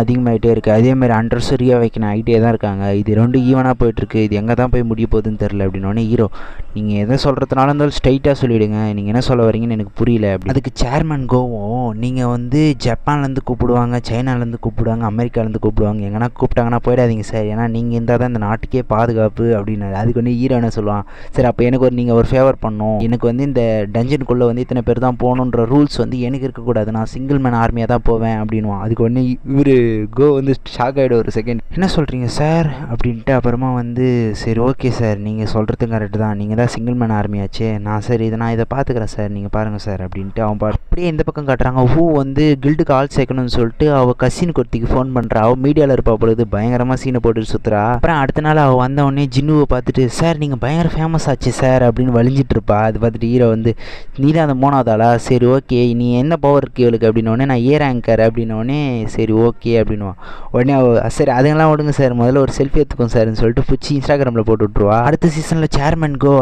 அதிகமாகிட்டே இருக்குது. அதேமாதிரி அண்டர்ஸ்டோரியா வைக்கணும் ஐடியா தான் இருக்காங்க. இது 2 ஈவனாக போயிட்டுருக்கு. இது எங்கே தான் போய் முடிய போகுதுன்னு தெரில அப்படின்னோடனே ஹீரோ, நீங்கள் எதை சொல்கிறதுனால இருந்தாலும் ஸ்ட்ரைட்டாக சொல்லிவிடுங்க, நீங்கள் என்ன சொல்ல வரீங்கன்னு எனக்கு புரியல அப்படி. அதுக்கு சேர்மன் கோவும், நீங்கள் வந்து ஜப்பான்லேருந்து கூப்பிடுவாங்க, சைனாலேருந்து கூப்பிடுவாங்க, அமெரிக்காலேருந்து கூப்பிடுவாங்க, எங்கன்னா கூப்பிட்டாங்கன்னா போயிடாதீங்க சார், ஏன்னா நீங்கள் இருந்தால் தான் இந்த நாட்டுக்கே பாதுகாப்பு அப்படின்னாரு. அதுக்கு வந்து ஹீரோ என்ன சொல்லுவான், சரி அப்போ எனக்கு நீங்கள் ஒரு ஃபேவர் பண்ணணும், எனக்கு வந்து இந்த டஞ்சனுக்குள்ளே வந்து இத்தனை பேர் தான் போகணுன்ற ரூல்ஸ் வந்து எனக்கு இருக்கக்கூடாது, நான் சிங்கிள் மேன் ஆர்மியாக தான் போவேன் அப்படின்வான். அதுக்கு ஒன்று இவர் கோ வந்து ஷாக் ஆகிடும் ஒரு செகண்ட், என்ன சொல்கிறீங்க சார் அப்படின்ட்டு. அப்புறமா வந்து சரி ஓகே சார், நீங்கள் சொல்கிறதும் கரெக்டு தான், நீங்கள் தான் சிங்கிள் மேன் ஆர்மியாச்சே, நான் சரி நான் இதை பார்த்துக்கிறேன் சார், நீங்கள் பாருங்கள் சார் அப்படின்ட்டு அவன் அப்படியே இந்த பக்கம் காட்டுறாங்க. வந்து கில்டுக்கு ஆள் சேர்க்கணும்னு சொல்லிட்டு அவள் கசினுக்கு ஒருத்திக்கு ஃபோன் பண்ணுறா. அவள் மீடியாவில் இருப்பா பொழுது பயங்கரமாக சீனை போட்டு சுற்றுறா. அப்புறம் அடுத்த நாள் அவள் வந்தவொடனே ஜின்னுவை பார்த்துட்டு, சார் நீங்கள் பயங்கர ஃபேமஸ் ஆச்சு சார் அப்படின்னு வலிஞ்சிட்டு இருப்பா. அது பார்த்துட்டு ஹீரோ வந்து, நீ தான் அந்த 3வது ஆளா, சரி ஓகே, நீ என்ன பவர் இருக்கு இவளுக்கு அப்படின்னோடனே, நான் ஏர் ஆங்கர் அப்படின்னோடனே சரி ஓகே அப்படின்வான். உடனே சரி அதெல்லாம் விடுங்க சார், முதல்ல ஒரு செல்ஃபி எடுத்துக்கோங்க சார்னு சொல்லிட்டு பிடிச்சி இன்ஸ்டாகிராமில் போட்டு விட்ருவா. அடுத்த சீசனில் சேர்மன் கோ